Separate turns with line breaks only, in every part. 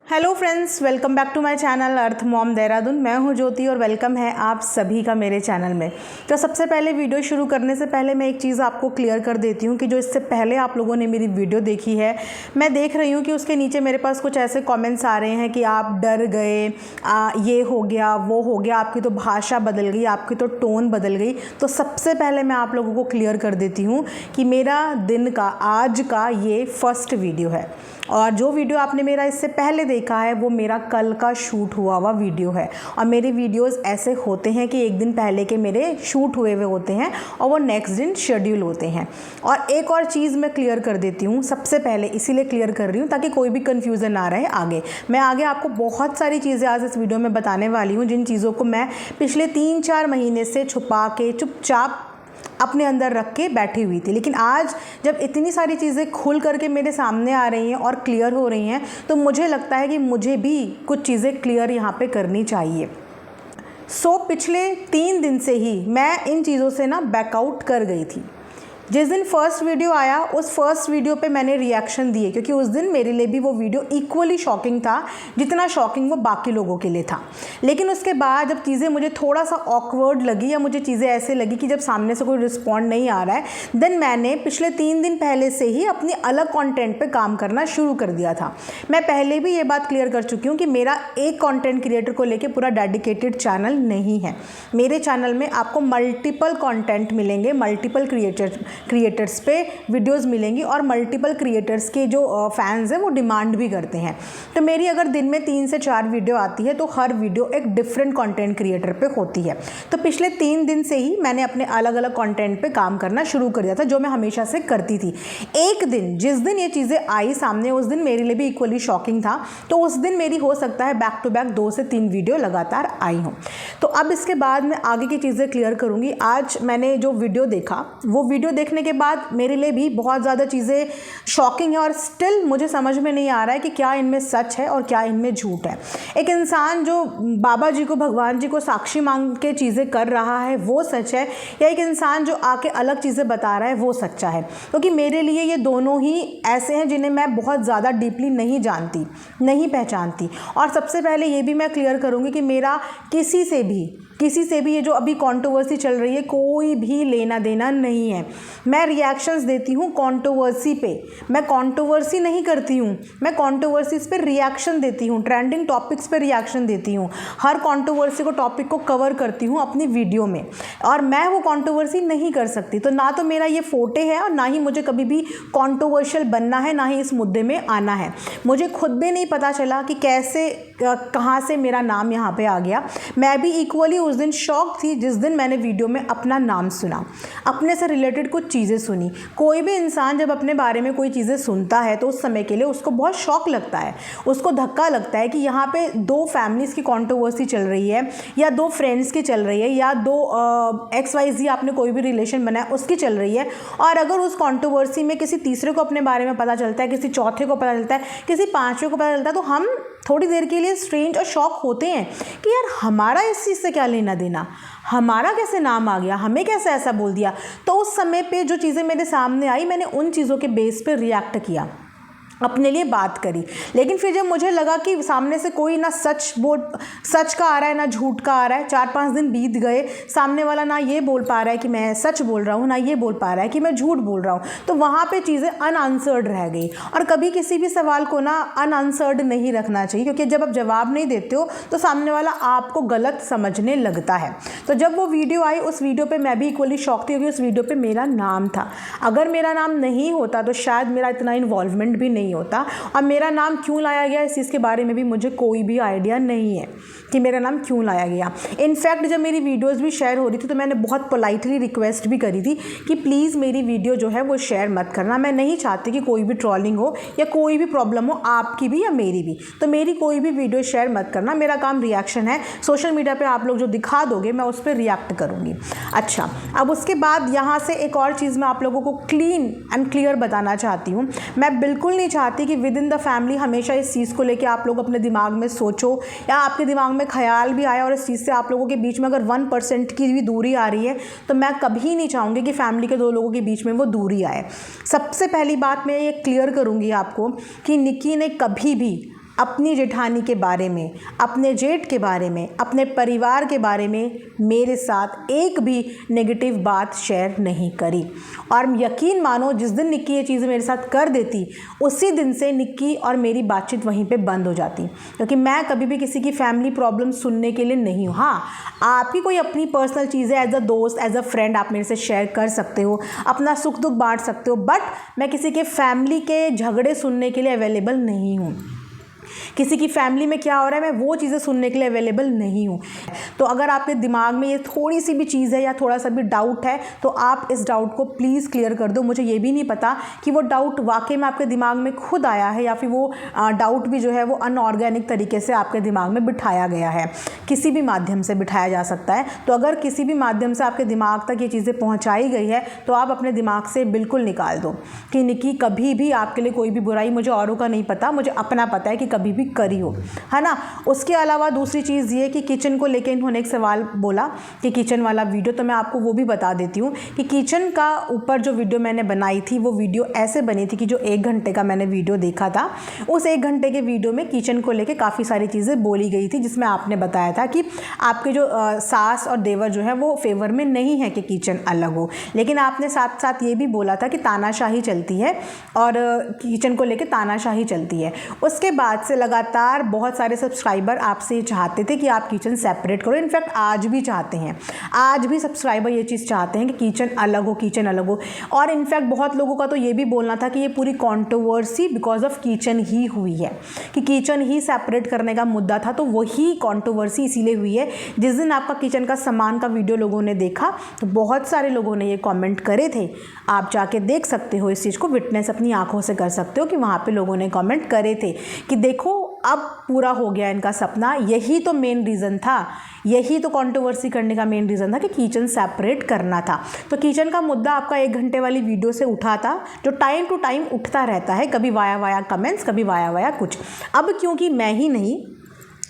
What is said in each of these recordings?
Hello friends, welcome back to my channel Earth Mom Dehradun. मैं हूं ज्योति और वेलकम है आप सभी का मेरे चैनल में। तो सबसे पहले वीडियो शुरू करने से पहले मैं एक चीज़ आपको क्लियर कर देती हूं कि जो इससे पहले आप लोगों ने मेरी वीडियो देखी है, मैं देख रही हूं कि उसके नीचे मेरे पास कुछ ऐसे कॉमेंट्स आ रहे हैं कि आप डर गए, ये हो गया वो हो गया, आपकी तो भाषा बदल गई, आपकी तो टोन बदल गई। तो सबसे पहले मैं आप लोगों को क्लियर कर देती हूँ कि मेरा दिन का आज का ये फर्स्ट वीडियो है और जो वीडियो आपने मेरा इससे पहले देखा है वो मेरा कल का शूट हुआ हुआ वीडियो है। और मेरे वीडियोस ऐसे होते हैं कि एक दिन पहले के मेरे शूट हुए हुए होते हैं और वो नेक्स्ट दिन शेड्यूल होते हैं। और एक और चीज़ मैं क्लियर कर देती हूँ सबसे पहले, इसीलिए क्लियर कर रही हूँ ताकि कोई भी कन्फ्यूज़न ना रहे। आगे मैं आपको बहुत सारी चीज़ें आज इस वीडियो में बताने वाली हूँ, जिन चीज़ों को मैं पिछले 3-4 महीने से छुपा के चुपचाप अपने अंदर रख के बैठी हुई थी। लेकिन आज जब इतनी सारी चीज़ें खुल करके मेरे सामने आ रही हैं और क्लियर हो रही हैं, तो मुझे लगता है कि मुझे भी कुछ चीज़ें क्लियर यहाँ पे करनी चाहिए। पिछले 3 दिन से ही मैं इन चीज़ों से ना बैकआउट कर गई थी। जिस दिन फर्स्ट वीडियो आया उस फर्स्ट वीडियो पे मैंने रिएक्शन दिए, क्योंकि उस दिन मेरे लिए भी वो वीडियो इक्वली शॉकिंग था जितना शॉकिंग वो बाकी लोगों के लिए था। लेकिन उसके बाद जब चीज़ें मुझे थोड़ा सा ऑकवर्ड लगी या मुझे चीज़ें ऐसे लगी कि जब सामने से कोई रिस्पॉन्ड नहीं आ रहा है, देन मैंने पिछले 3 दिन पहले से ही अपनी अलग कॉन्टेंट पर काम करना शुरू कर दिया था। मैं पहले भी ये बात क्लियर कर चुकी हूँ कि मेरा एक कॉन्टेंट क्रिएटर को लेकर पूरा डेडिकेटेड चैनल नहीं है। मेरे चैनल में आपको मल्टीपल कॉन्टेंट मिलेंगे, मल्टीपल क्रिएटर्स पे वीडियोस मिलेंगी और मल्टीपल क्रिएटर्स के जो फैंस हैं वो डिमांड भी करते हैं। तो मेरी अगर दिन में 3 से 4 वीडियो आती है तो हर वीडियो एक डिफरेंट कंटेंट क्रिएटर पे होती है। तो पिछले 3 दिन से ही मैंने अपने अलग अलग कंटेंट पे काम करना शुरू कर दिया था, जो मैं हमेशा से करती थी। एक दिन जिस दिन ये चीज़ें आई सामने, उस दिन मेरे लिए भी इक्वली शॉकिंग था। तो उस दिन मेरी हो सकता है बैक टू बैक 2 से 3 वीडियो लगातार आई हूँ। तो अब इसके बाद मैं आगे की चीज़ें क्लियर करूँगी। आज मैंने जो वीडियो देखा, वो वीडियो देखने के बाद मेरे लिए भी बहुत ज़्यादा चीज़ें शॉकिंग है और स्टिल मुझे समझ में नहीं आ रहा है कि क्या इनमें सच है और क्या इनमें झूठ है। एक इंसान जो बाबा जी को, भगवान जी को साक्षी मांग के चीज़ें कर रहा है वो सच है, या एक इंसान जो आके अलग चीज़ें बता रहा है वो सच्चा है? क्योंकि मेरे लिए ये दोनों ही ऐसे हैं जिन्हें मैं बहुत ज़्यादा डीपली नहीं जानती, नहीं पहचानती। और सबसे पहले ये भी मैं क्लियर करूँगी कि मेरा किसी से भी ये जो अभी कंट्रोवर्सी चल रही है कोई भी लेना देना नहीं है। मैं रिएक्शंस देती हूँ कंट्रोवर्सी पे, मैं कंट्रोवर्सी नहीं करती हूँ, मैं कंट्रोवर्सीज पे रिएक्शन देती हूँ, ट्रेंडिंग टॉपिक्स पे रिएक्शन देती हूँ, हर कंट्रोवर्सी को टॉपिक को कवर करती हूँ अपनी वीडियो में। और मैं वो कंट्रोवर्सी नहीं कर सकती, तो ना तो मेरा ये फोटे है और ना ही मुझे कभी भी कंट्रोवर्शियल बनना है, ना ही इस मुद्दे में आना है। मुझे खुद भी नहीं पता चला कि कैसे कहाँ से मेरा नाम यहाँ पे आ गया। मैं भी इक्वली उस दिन शॉक थी जिस दिन मैंने वीडियो में अपना नाम सुना, अपने से रिलेटेड कुछ चीज़ें सुनी। कोई भी इंसान जब अपने बारे में कोई चीज़ें सुनता है तो उस समय के लिए उसको बहुत शॉक लगता है, उसको धक्का लगता है कि यहाँ पे 2 फैमिलीज़ की कंट्रोवर्सी चल रही है, या 2 फ्रेंड्स की चल रही है, या 2 XYZ आपने कोई भी रिलेशन बनाया उसकी चल रही है। और अगर उस कंट्रोवर्सी में किसी तीसरे को अपने बारे में पता चलता है, किसी चौथे को पता चलता है, किसी 5वें को पता चलता है, तो हम थोड़ी देर के लिए स्ट्रेंज और शॉक होते हैं कि यार हमारा इस चीज़ से क्या लेना देना, हमारा कैसे नाम आ गया, हमें कैसे ऐसा बोल दिया। तो उस समय पे जो चीज़ें मेरे सामने आई, मैंने उन चीज़ों के बेस पे रिएक्ट किया, अपने लिए बात करी। लेकिन फिर जब मुझे लगा कि सामने से कोई ना सच का आ रहा है ना झूठ का आ रहा है, 4-5 दिन बीत गए, सामने वाला ना ये बोल पा रहा है कि मैं सच बोल रहा हूँ, ना ये बोल पा रहा है कि मैं झूठ बोल रहा हूँ, तो वहाँ पे चीज़ें अनआंसर्ड रह गई। और कभी किसी भी सवाल को ना अनआंसर्ड नहीं रखना चाहिए, क्योंकि जब आप जवाब नहीं देते हो तो सामने वाला आपको गलत समझने लगता है। तो जब वो वीडियो आई, उस वीडियो पर मैं भी इक्वली शॉक थी, क्योंकि उस वीडियो पर मेरा नाम था। अगर मेरा नाम नहीं होता तो शायद मेरा इतना इन्वॉल्वमेंट भी नहीं होता। और मेरा नाम क्यों लाया गया इस चीज़ के बारे में भी मुझे कोई भी आइडिया नहीं है कि मेरा नाम क्यों लाया गया। इनफैक्ट जब मेरी वीडियोस भी शेयर हो रही थी तो मैंने बहुत पोलाइटली रिक्वेस्ट भी करी थी कि प्लीज़ मेरी वीडियो जो है वो शेयर मत करना। मैं नहीं चाहती कि कोई भी ट्रोलिंग हो या कोई भी प्रॉब्लम हो, आपकी भी या मेरी भी। तो मेरी कोई भी वीडियो शेयर मत करना, मेरा काम रिएक्शन है। सोशल मीडिया पर आप लोग जो दिखा दोगे मैं उस पर रिएक्ट करूँगी। अच्छा, अब उसके बाद यहाँ से एक और चीज़ मैं आप लोगों को क्लीन एंड क्लियर बताना चाहती हूँ। मैं बिल्कुल नहीं चाहती कि विद इन द फैमिली हमेशा इस चीज़ को लेके आप लोग अपने दिमाग में सोचो, या आपके दिमाग में ख्याल भी आया और इस चीज़ से आप लोगों के बीच में अगर 1% की भी दूरी आ रही है, तो मैं कभी नहीं चाहूँगी कि फैमिली के 2 लोगों के बीच में वो दूरी आए। सबसे पहली बात मैं ये क्लियर करूँगी आपको कि निक्की ने कभी भी अपनी जेठानी के बारे में, अपने जेठ के बारे में, अपने परिवार के बारे में मेरे साथ एक भी नेगेटिव बात शेयर नहीं करी। और यकीन मानो जिस दिन निक्की ये चीज़ें मेरे साथ कर देती उसी दिन से निक्की और मेरी बातचीत वहीं पे बंद हो जाती, क्योंकि मैं कभी भी किसी की फैमिली प्रॉब्लम सुनने के लिए नहीं हूँ। हाँ, आपकी कोई अपनी पर्सनल चीज़ें एज अ दोस्त, एज अ फ्रेंड आप मेरे से शेयर कर सकते हो, अपना सुख दुख बांट सकते हो, बट मैं किसी के फैमिली के झगड़े सुनने के लिए अवेलेबल नहीं हूँ। किसी की फैमिली में क्या हो रहा है मैं वो चीज़ें सुनने के लिए अवेलेबल नहीं हूँ। तो अगर आपके दिमाग में ये थोड़ी सी भी चीज़ है या थोड़ा सा भी डाउट है तो आप इस डाउट को प्लीज़ क्लियर कर दो। मुझे ये भी नहीं पता कि वो डाउट वाकई में आपके दिमाग में खुद आया है या फिर वो डाउट भी जो है वो अनऑर्गेनिक तरीके से आपके दिमाग में बिठाया गया है। किसी भी माध्यम से बिठाया जा सकता है। तो अगर किसी भी माध्यम से आपके दिमाग तक ये चीज़ें पहुँचाई गई है तो आप अपने दिमाग से बिल्कुल निकाल दो कि निक्की कभी भी आपके लिए कोई भी बुराई, मुझे औरों का नहीं पता, मुझे अपना पता है कि कभी भी करी हो, है ना। उसके अलावा दूसरी चीज़ ये कि किचन को लेके इन्होंने एक सवाल बोला कि किचन वाला वीडियो, तो मैं आपको वो भी बता देती हूँ कि किचन का ऊपर जो वीडियो मैंने बनाई थी वो वीडियो ऐसे बनी थी कि जो 1 घंटे का मैंने वीडियो देखा था उस 1 घंटे के वीडियो में किचन को लेके काफ़ी सारी चीज़ें बोली गई थी, जिसमें आपने बताया था कि आपके जो सास और देवर जो है वो फेवर में नहीं है कि किचन अलग हो, लेकिन आपने साथ साथ ये भी बोला था कि तानाशाही चलती है और किचन को लेके तानाशाही चलती है। उसके बाद से लगातार बहुत सारे सब्सक्राइबर आपसे ये चाहते थे कि आप किचन सेपरेट करो। इनफैक्ट आज भी चाहते हैं, आज भी सब्सक्राइबर ये चीज़ चाहते हैं कि किचन अलग हो, किचन अलग हो। और इनफैक्ट बहुत लोगों का तो ये भी बोलना था कि ये पूरी कंट्रोवर्सी बिकॉज ऑफ किचन ही हुई है, कि किचन ही सेपरेट करने का मुद्दा था, तो वही कंट्रोवर्सी इसीलिए हुई है। जिस दिन आपका किचन का सामान का वीडियो लोगों ने देखा तो बहुत सारे लोगों ने ये कमेंट करे थे। आप जाके देख सकते हो, इस चीज़ को विटनेस अपनी आंखों से कर सकते हो कि वहाँ पे लोगों ने कमेंट करे थे कि देखो अब पूरा हो गया इनका सपना। यही तो मेन रीज़न था, यही तो कंट्रोवर्सी करने का मेन रीज़न था कि किचन सेपरेट करना था। तो किचन का मुद्दा आपका 1 घंटे वाली वीडियो से उठा था, जो टाइम टू टाइम उठता रहता है, कभी वाया कमेंट्स, कभी वाया कुछ। अब क्योंकि मैं ही नहीं,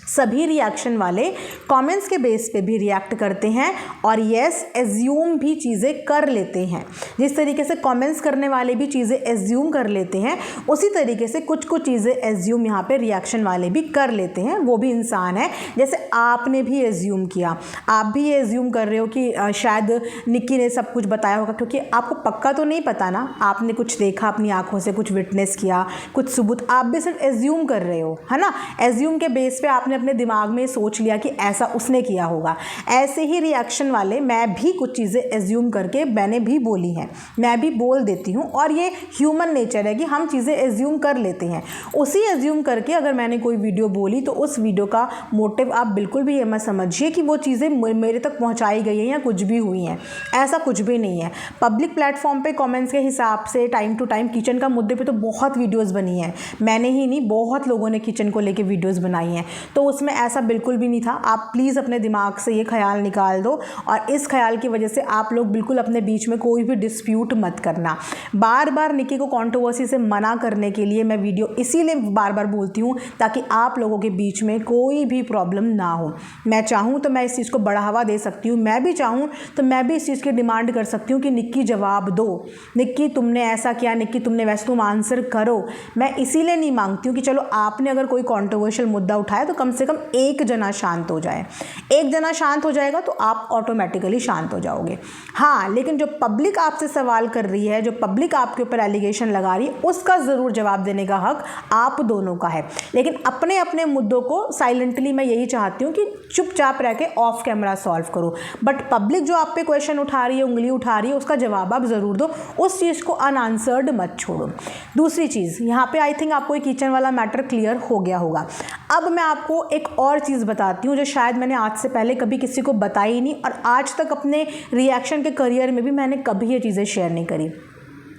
सभी रिएक्शन वाले कमेंट्स के बेस पे भी रिएक्ट करते हैं और यस एज्यूम भी चीज़ें कर लेते हैं। जिस तरीके से कमेंट्स करने वाले भी चीज़ें एज्यूम कर लेते हैं उसी तरीके से कुछ चीज़ें एज्यूम यहाँ पे रिएक्शन वाले भी कर लेते हैं। वो भी इंसान है, जैसे आपने भी एज्यूम किया, आप भी ये एज्यूम कर रहे हो कि शायद निक्की ने सब कुछ बताया होगा, क्योंकि आपको पक्का तो नहीं पता ना, आपने कुछ देखा अपनी आंखों से, कुछ विटनेस किया, कुछ सबूत, आप भी सिर्फ एज्यूम कर रहे हो, है ना। एज्यूम के बेस पे आपने अपने दिमाग में सोच लिया कि ऐसा उसने किया होगा। ऐसे ही रिएक्शन वाले मैं भी कुछ चीज़ें एज्यूम करके मैंने भी बोली हैं, मैं भी बोल देती हूँ, और ये ह्यूमन नेचर है कि हम चीज़ें एज्यूम कर लेते हैं। उसी एज्यूम करके अगर मैंने कोई वीडियो बोली तो उस वीडियो का मोटिव आप बिल्कुल भी ये मत समझिए कि वो चीज़ें मेरे तक पहुँचाई गई हैं या कुछ भी हुई हैं, ऐसा कुछ भी नहीं है। पब्लिक प्लेटफॉर्म पे कमेंट्स के हिसाब से टाइम टू टाइम किचन का मुद्दे पे तो बहुत वीडियोस बनी हैं, मैंने ही नहीं बहुत लोगों ने किचन को लेके वीडियोस बनाई हैं, तो उसमें ऐसा बिल्कुल भी नहीं था। आप प्लीज़ अपने दिमाग से ये ख्याल निकाल दो, और इस ख्याल की वजह से आप लोग बिल्कुल अपने बीच में कोई भी डिस्प्यूट मत करना। बार बार निक्की को कंट्रोवर्सी से मना करने के लिए मैं वीडियो इसीलिए बार बार बोलती हूँ ताकि आप लोगों के बीच में कोई भी प्रॉब्लम ना हो। मैं चाहूँ तो मैं इस चीज़ को बढ़ावा दे सकती हूँ, मैं भी चाहूँ तो मैं भी इस चीज़ की डिमांड कर सकती हूँ कि निक्की जवाब दो, निक्की तुमने ऐसा किया, निक्की तुमने वैसे, तुम आंसर करो। मैं इसीलिए नहीं मांगती हूँ कि चलो आपने अगर कोई कंट्रोवर्शियल मुद्दा उठाया तो कम से कम एक जना शांत हो जाए। एक जना शांत हो जाएगा तो आप ऑटोमेटिकली शांत हो जाओगे। हाँ, लेकिन जो पब्लिक आपसे सवाल कर रही है, जो पब्लिक आपके ऊपर एलिगेशन लगा रही है, उसका ज़रूर जवाब देने का हक आप दोनों का है। लेकिन अपने अपने मुद्दों को साइलेंटली मैं यही चाहती हूँ कि चुपचाप रह के ऑफ कैमरा सॉल्व करो, बट पब्लिक जो आप पे क्वेश्चन उठा रही है, उंगली उठा रही है, उसका जवाब आप ज़रूर दो, उस चीज़ को अनआंसर्ड मत छोड़ो। दूसरी चीज़ यहाँ पे आई थिंक आपको ये किचन वाला मैटर क्लियर हो गया होगा। अब मैं आपको एक और चीज़ बताती हूँ जो शायद मैंने आज से पहले कभी किसी को बताई नहीं, और आज तक अपने रिएक्शन के करियर में भी मैंने कभी ये चीज़ें शेयर नहीं करी।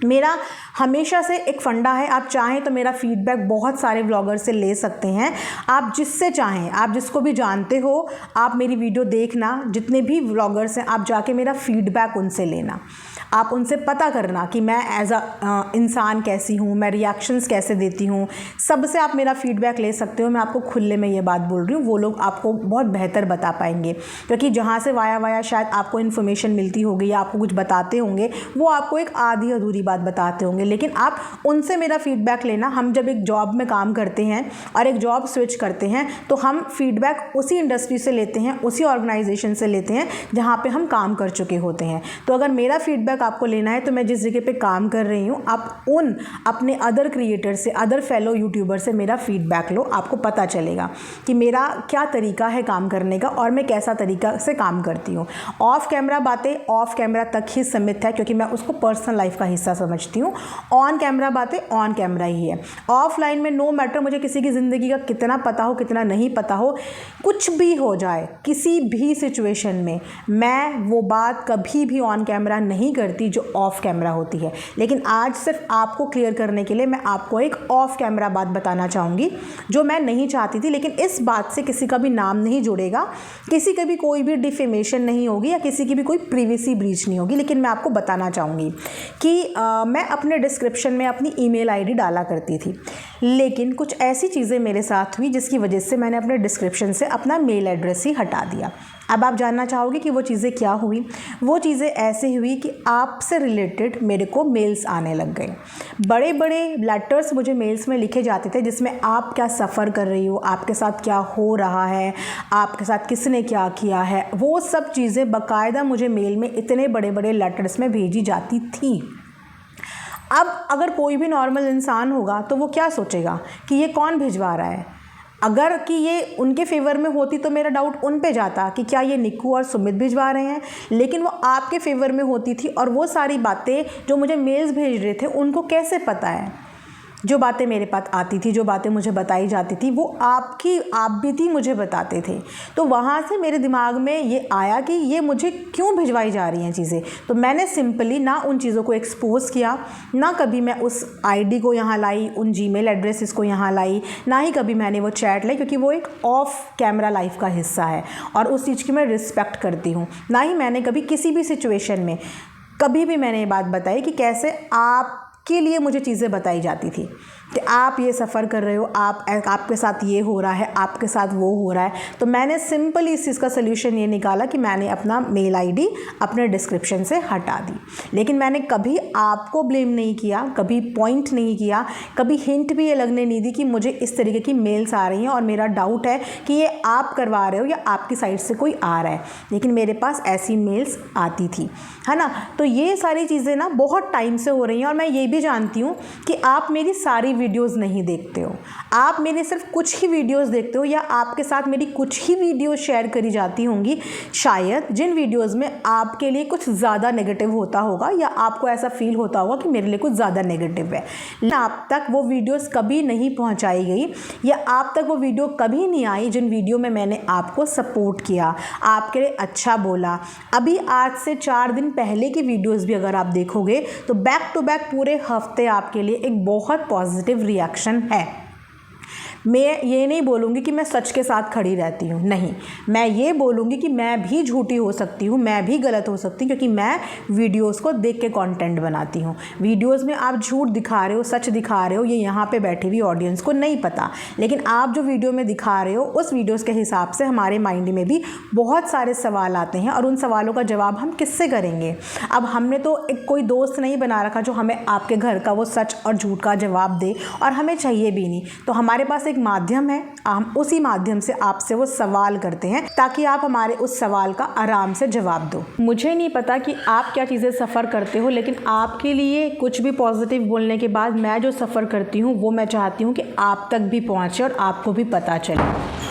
मेरा हमेशा से एक फंडा है, आप चाहें तो मेरा फीडबैक बहुत सारे व्लॉगर से ले सकते हैं, आप जिससे चाहें, आप जिसको भी जानते हो, आप मेरी वीडियो देखना, जितने भी व्लॉगर्स हैं आप जाके मेरा फीडबैक उनसे लेना। आप उनसे पता करना कि मैं एज अ इंसान कैसी हूँ, मैं रिएक्शंस कैसे देती हूँ, सबसे आप मेरा फीडबैक ले सकते हो। मैं आपको खुले में ये बात बोल रही हूँ, वो लोग आपको बहुत बेहतर बता पाएंगे, क्योंकि जहाँ से वाया शायद आपको इन्फॉर्मेशन मिलती होगी या आपको कुछ बताते होंगे, वो आपको एक आधी अधूरी बात बताते होंगे। लेकिन आप उनसे मेरा फीडबैक लेना। हम जब एक जॉब में काम करते हैं और एक जॉब स्विच करते हैं तो हम फीडबैक उसी इंडस्ट्री से लेते हैं, उसी ऑर्गेनाइजेशन से लेते हैं जहाँ पे हम काम कर चुके होते हैं। तो अगर मेरा फीडबैक आपको लेना है तो मैं जिस जगह पे काम कर रही हूँ, आप उन अपने अदर क्रिएटर से, अदर फेलो यूट्यूबर से मेरा फीडबैक लो। आपको पता चलेगा कि मेरा क्या तरीका है काम करने का और मैं कैसा तरीका से काम करती हूँ। ऑफ कैमरा बातें ऑफ कैमरा तक ही सीमित है, क्योंकि मैं उसको पर्सनल लाइफ का हिस्सा समझती हूँ। ऑन कैमरा बातें ऑन कैमरा ही है। ऑफलाइन में नो मैटर मुझे किसी की ज़िंदगी का कितना पता हो, कितना नहीं पता हो, कुछ भी हो जाए, किसी भी सिचुएशन में मैं वो बात कभी भी ऑन कैमरा नहीं करती जो ऑफ कैमरा होती है। लेकिन आज सिर्फ आपको क्लियर करने के लिए मैं आपको एक ऑफ कैमरा बात बताना चाहूँगी जो मैं नहीं चाहती थी। लेकिन इस बात से किसी का भी नाम नहीं जुड़ेगा, किसी का भी कोई भी डिफेमेशन नहीं होगी या किसी की भी कोई प्रिवेसी ब्रीच नहीं होगी। लेकिन मैं आपको बताना चाहूँगी कि मैं अपने डिस्क्रिप्शन में अपनी ईमेल आईडी डाला करती थी, लेकिन कुछ ऐसी चीज़ें मेरे साथ हुई जिसकी वजह से मैंने अपने डिस्क्रिप्शन से अपना मेल एड्रेस ही हटा दिया। अब आप जानना चाहोगे कि वो चीज़ें क्या हुई। वो चीज़ें ऐसे हुई कि आपसे रिलेटेड मेरे को मेल्स आने लग गए। बड़े बड़े लेटर्स मुझे मेल्स में लिखे जाते थे जिसमें आप क्या सफ़र कर रही हो, आपके साथ क्या हो रहा है, आपके साथ किसने क्या किया है, वो सब चीज़ें बाकायदा मुझे मेल में इतने बड़े बड़े लेटर्स में भेजी जाती थी। अब अगर कोई भी नॉर्मल इंसान होगा तो वो क्या सोचेगा कि ये कौन भिजवा रहा है। अगर कि ये उनके फेवर में होती तो मेरा डाउट उन पे जाता कि क्या ये निक्कू और सुमित भिजवा रहे हैं, लेकिन वो आपके फेवर में होती थी। और वो सारी बातें जो मुझे मेल्स भेज रहे थे उनको कैसे पता है, जो बातें मेरे पास आती थी, जो बातें मुझे बताई जाती थी, वो आप भी थी मुझे बताते थे। तो वहाँ से मेरे दिमाग में ये आया कि ये मुझे क्यों भिजवाई जा रही हैं चीज़ें। तो मैंने सिंपली ना उन चीज़ों को एक्सपोज़ किया, ना कभी मैं उस आईडी को यहाँ लाई, उन जीमेल एड्रेसेस को यहाँ लाई, ना ही कभी मैंने वो चैट लाई, क्योंकि वो एक ऑफ कैमरा लाइफ का हिस्सा है और उस चीज़ की मैं रिस्पेक्ट करती हूँ। ना ही मैंने कभी किसी भी सिचुएशन में कभी भी मैंने ये बात बताई कि कैसे आपके लिए मुझे चीज़ें बताई जाती थी कि आप ये सफ़र कर रहे हो, आपके साथ ये हो रहा है, आपके साथ वो हो रहा है। तो मैंने सिंपली इस चीज़ का सल्यूशन ये निकाला कि मैंने अपना मेल आईडी अपने डिस्क्रिप्शन से हटा दी। लेकिन मैंने कभी आपको ब्लेम नहीं किया, कभी पॉइंट नहीं किया, कभी हिंट भी ये लगने नहीं दी कि मुझे इस तरीके की मेल्स आ रही हैं और मेरा डाउट है कि ये आप करवा रहे हो या आपकी साइड से कोई आ रहा है। लेकिन मेरे पास ऐसी मेल्स आती थी, है ना। तो ये सारी चीज़ें ना बहुत टाइम से हो रही हैं और मैं ये भी जानती हूँ कि आप मेरी सारी वीडियोस नहीं देखते हो, आप मेरे सिर्फ कुछ ही वीडियोस देखते हो या आपके साथ मेरी कुछ ही वीडियोस शेयर करी जाती होंगी शायद, जिन वीडियोस में आपके लिए कुछ ज़्यादा नेगेटिव होता होगा या आपको ऐसा फील होता होगा कि मेरे लिए कुछ ज़्यादा नेगेटिव है। लेकिन आप तक वो वीडियोस कभी नहीं पहुंचाई गई या आप तक वो वीडियो कभी नहीं आई जिन वीडियो में मैंने आपको सपोर्ट किया, आपके लिए अच्छा बोला। अभी आज से 4 दिन पहले की वीडियोज़ भी अगर आप देखोगे तो बैक टू बैक पूरे हफ्ते आपके लिए एक बहुत पॉजिटिव रिएक्शन है। मैं ये नहीं बोलूँगी कि मैं सच के साथ खड़ी रहती हूँ, नहीं, मैं ये बोलूँगी कि मैं भी झूठी हो सकती हूँ, मैं भी गलत हो सकती हूँ, क्योंकि मैं वीडियोस को देख के कंटेंट बनाती हूँ। वीडियोस में आप झूठ दिखा रहे हो, सच दिखा रहे हो, ये यहाँ पे बैठी हुई ऑडियंस को नहीं पता। लेकिन आप जो वीडियो में दिखा रहे हो उस वीडियोज़ के हिसाब से हमारे माइंड में भी बहुत सारे सवाल आते हैं और उन सवालों का जवाब हम किससे करेंगे। अब हमने तो एक कोई दोस्त नहीं बना रखा जो हमें आपके घर का वो सच और झूठ का जवाब दे, और हमें चाहिए भी नहीं। तो हमारे पास एक माध्यम है, हम उसी माध्यम से आपसे वो सवाल करते हैं ताकि आप हमारे उस सवाल का आराम से जवाब दो। मुझे नहीं पता कि आप क्या चीज़ें सफ़र करते हो, लेकिन आपके लिए कुछ भी पॉजिटिव बोलने के बाद मैं जो सफ़र करती हूँ वो मैं चाहती हूँ कि आप तक भी पहुँचे और आपको भी पता चले।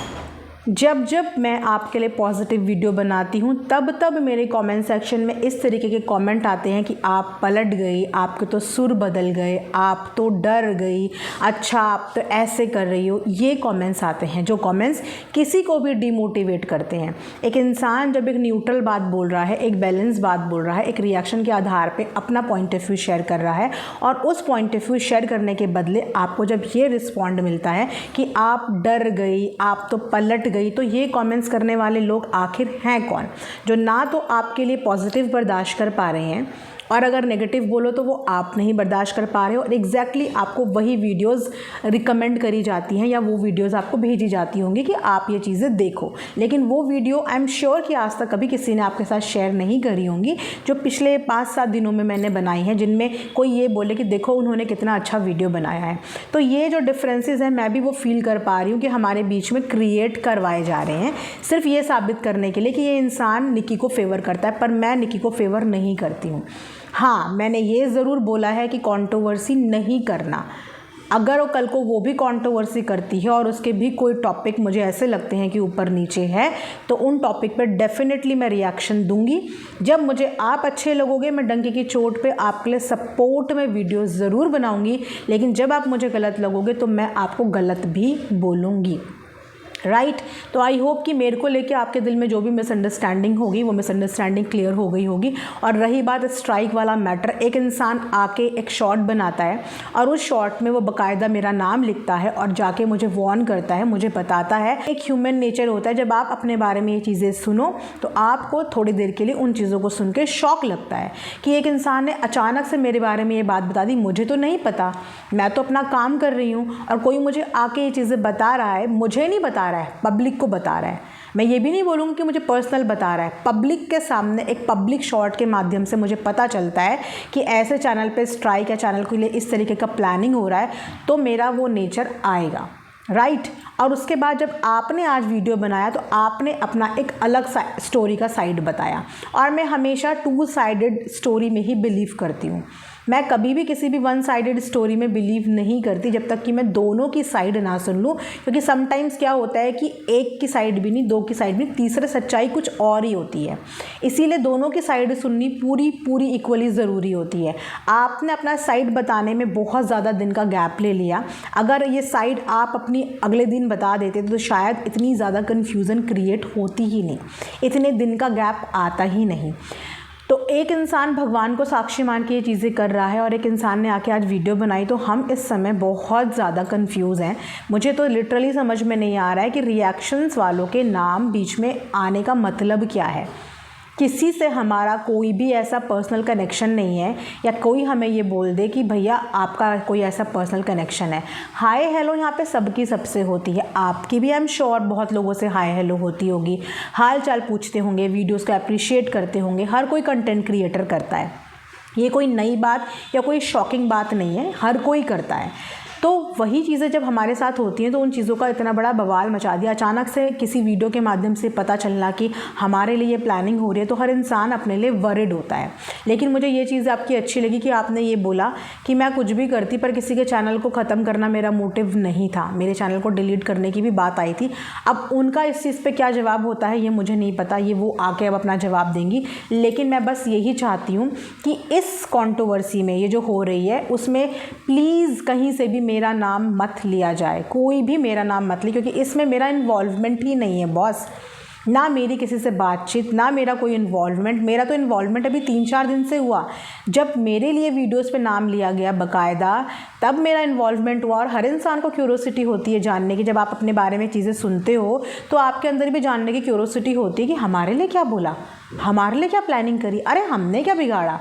जब जब मैं आपके लिए पॉजिटिव वीडियो बनाती हूँ तब मेरे कमेंट सेक्शन में इस तरीके के कमेंट आते हैं कि आप पलट गई, आपके तो सुर बदल गए, आप तो डर गई, अच्छा आप तो ऐसे कर रही हो। ये कमेंट्स आते हैं जो कमेंट्स किसी को भी डिमोटिवेट करते हैं। एक इंसान जब एक न्यूट्रल बात बोल रहा है, एक बैलेंस बात बोल रहा है, एक रिएक्शन के आधार पर अपना पॉइंट ऑफ व्यू शेयर कर रहा है और उस पॉइंट ऑफ व्यू शेयर करने के बदले आपको जब ये रिस्पॉन्ड मिलता है कि आप डर गई, आप तो पलट गई, तो ये कमेंट्स करने वाले लोग आखिर हैं कौन, जो ना तो आपके लिए पॉजिटिव बर्दाश्त कर पा रहे हैं और अगर नेगेटिव बोलो तो वो आप नहीं बर्दाश्त कर पा रहे हो और एग्जैक्टली आपको वही वीडियोज़ रिकमेंड करी जाती हैं या वो वीडियोज़ आपको भेजी जाती होंगी कि आप ये चीज़ें देखो, लेकिन वो वीडियो आई एम श्योर कि आज तक कभी किसी ने आपके साथ शेयर नहीं करी होंगी जो पिछले 5-7 दिनों में मैंने बनाई हैं, जिनमें कोई ये बोले कि देखो उन्होंने कितना अच्छा वीडियो बनाया है। तो ये जो डिफरेंसेस हैं मैं भी वो फील कर पा रही हूँ कि हमारे बीच में क्रिएट करवाए जा रहे हैं सिर्फ ये साबित करने के लिए कि ये इंसान निकी को फेवर करता है, पर मैं निकी को फेवर नहीं करती हूँ। हाँ, मैंने ये ज़रूर बोला है कि कंट्रोवर्सी नहीं करना। अगर वो कल को वो भी कंट्रोवर्सी करती है और उसके भी कोई टॉपिक मुझे ऐसे लगते हैं कि ऊपर नीचे है, तो उन टॉपिक पर डेफिनेटली मैं रिएक्शन दूंगी। जब मुझे आप अच्छे लगोगे मैं डंके की चोट पे आपके लिए सपोर्ट में वीडियो ज़रूर बनाऊंगी, लेकिन जब आप मुझे गलत लगोगे तो मैं आपको गलत भी बोलूँगी, राइट। तो आई होप कि मेरे को लेके आपके दिल में जो भी मिसअंडरस्टैंडिंग होगी वो मिसअंडरस्टैंडिंग क्लियर हो गई होगी। और रही बात स्ट्राइक वाला मैटर, एक इंसान आके एक शॉर्ट बनाता है और उस शॉर्ट में वो बाकायदा मेरा नाम लिखता है और जाके मुझे वार्न करता है, मुझे बताता है। एक ह्यूमन नेचर होता है, जब आप अपने बारे में ये चीज़ें सुनो तो आपको थोड़ी देर के लिए उन चीज़ों को सुन के शौक लगता है कि एक इंसान ने अचानक से मेरे बारे में ये बात बता दी, मुझे तो नहीं पता, मैं तो अपना काम कर रही हूँ और कोई मुझे आके ये चीज़ें बता रहा है, मुझे नहीं बता रहा है, पब्लिक को बता रहा है। मैं ये भी नहीं बोलूँगी कि मुझे पर्सनल बता रहा है, पब्लिक के सामने एक पब्लिक शॉट के माध्यम से मुझे पता चलता है कि ऐसे चैनल पे स्ट्राइक या चैनल के लिए इस तरीके का प्लानिंग हो रहा है, तो मेरा वो नेचर आएगा, राइट। और उसके बाद जब आपने आज वीडियो बनाया तो आपने अपना एक अलग स्टोरी का साइड बताया, और मैं हमेशा 2 साइडेड स्टोरी में ही बिलीव करती हूँ। मैं कभी भी किसी भी 1 साइडेड स्टोरी में बिलीव नहीं करती जब तक कि मैं दोनों की साइड ना सुन लूँ, क्योंकि समटाइम्स क्या होता है कि एक की साइड भी नहीं, 2 की साइड भी, तीसरे सच्चाई कुछ और ही होती है। इसीलिए दोनों की साइड सुननी पूरी इक्वली ज़रूरी होती है। आपने अपना साइड बताने में बहुत ज़्यादा दिन का गैप ले लिया, अगर ये साइड आप अपनी अगले दिन बता देते तो शायद इतनी ज़्यादा कन्फ्यूज़न क्रिएट होती ही नहीं, इतने दिन का गैप आता ही नहीं। तो एक इंसान भगवान को साक्षी मान के ये चीज़ें कर रहा है और एक इंसान ने आके आज वीडियो बनाई, तो हम इस समय बहुत ज़्यादा कंफ्यूज हैं। मुझे तो लिटरली समझ में नहीं आ रहा है कि रिएक्शंस वालों के नाम बीच में आने का मतलब क्या है। किसी से हमारा कोई भी ऐसा पर्सनल कनेक्शन नहीं है, या कोई हमें ये बोल दे कि भैया आपका कोई ऐसा पर्सनल कनेक्शन है। हाय हेलो यहाँ पे सबकी सबसे होती है, आपकी भी आई एम श्योर बहुत लोगों से हाय हेलो होती होगी, हाल चाल पूछते होंगे, वीडियोस को अप्रिशिएट करते होंगे, हर कोई कंटेंट क्रिएटर करता है। ये कोई नई बात या कोई शॉकिंग बात नहीं है, हर कोई करता है। तो वही चीज़ें जब हमारे साथ होती हैं तो उन चीज़ों का इतना बड़ा बवाल मचा दिया। अचानक से किसी वीडियो के माध्यम से पता चलना कि हमारे लिए प्लानिंग हो रही है, तो हर इंसान अपने लिए वरिड होता है। लेकिन मुझे ये चीज़ आपकी अच्छी लगी कि आपने ये बोला कि मैं कुछ भी करती पर किसी के चैनल को ख़त्म करना मेरा मोटिव नहीं था, मेरे चैनल को डिलीट करने की भी बात आई थी। अब उनका इस चीज़ पर क्या जवाब होता है ये मुझे नहीं पता, ये वो आके अब अपना जवाब देंगी। लेकिन मैं बस यही चाहती हूँ कि इस कॉन्ट्रोवर्सी में ये जो हो रही है उसमें प्लीज़ कहीं से भी मेरा नाम मत लिया जाए, कोई भी मेरा नाम मत ले, क्योंकि इसमें मेरा इन्वॉल्वमेंट ही नहीं है बॉस। ना मेरी किसी से बातचीत, ना मेरा कोई इन्वॉल्वमेंट। मेरा तो इन्वॉल्वमेंट अभी 3-4 दिन से हुआ, जब मेरे लिए वीडियोस पे नाम लिया गया बाकायदा, तब मेरा इन्वॉल्वमेंट हुआ। और हर इंसान को क्यूरोसिटी होती है जानने की, जब आप अपने बारे में चीज़ें सुनते हो तो आपके अंदर भी जानने की क्यूरोसिटी होती है कि हमारे लिए क्या बोला, हमारे लिए क्या प्लानिंग करी, अरे हमने क्या बिगाड़ा,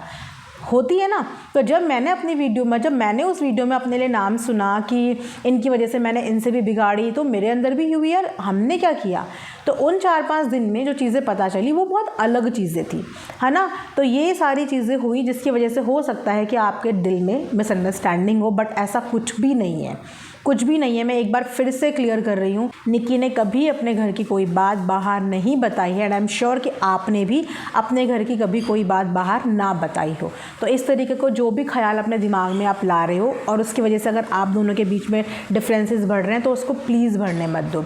होती है ना। तो जब मैंने अपनी वीडियो में, जब मैंने उस वीडियो में अपने लिए नाम सुना कि इनकी वजह से मैंने इनसे भी बिगाड़ी, तो मेरे अंदर भी हुई यार हमने क्या किया। तो उन 4-5 दिन में जो चीज़ें पता चली वो बहुत अलग चीज़ें थी, है ना। तो ये सारी चीज़ें हुई जिसकी वजह से हो सकता है कि आपके दिल में मिसअंडरस्टैंडिंग हो, बट ऐसा कुछ भी नहीं है, कुछ भी नहीं है। मैं एक बार फिर से क्लियर कर रही हूँ, निकी ने कभी अपने घर की कोई बात बाहर नहीं बताई है, एंड आई एम श्योर कि आपने भी अपने घर की कभी कोई बात बाहर ना बताई हो। तो इस तरीके को जो भी ख्याल अपने दिमाग में आप ला रहे हो और उसकी वजह से अगर आप दोनों के बीच में डिफरेंसेस बढ़ रहे हैं तो उसको प्लीज़ बढ़ने मत दो।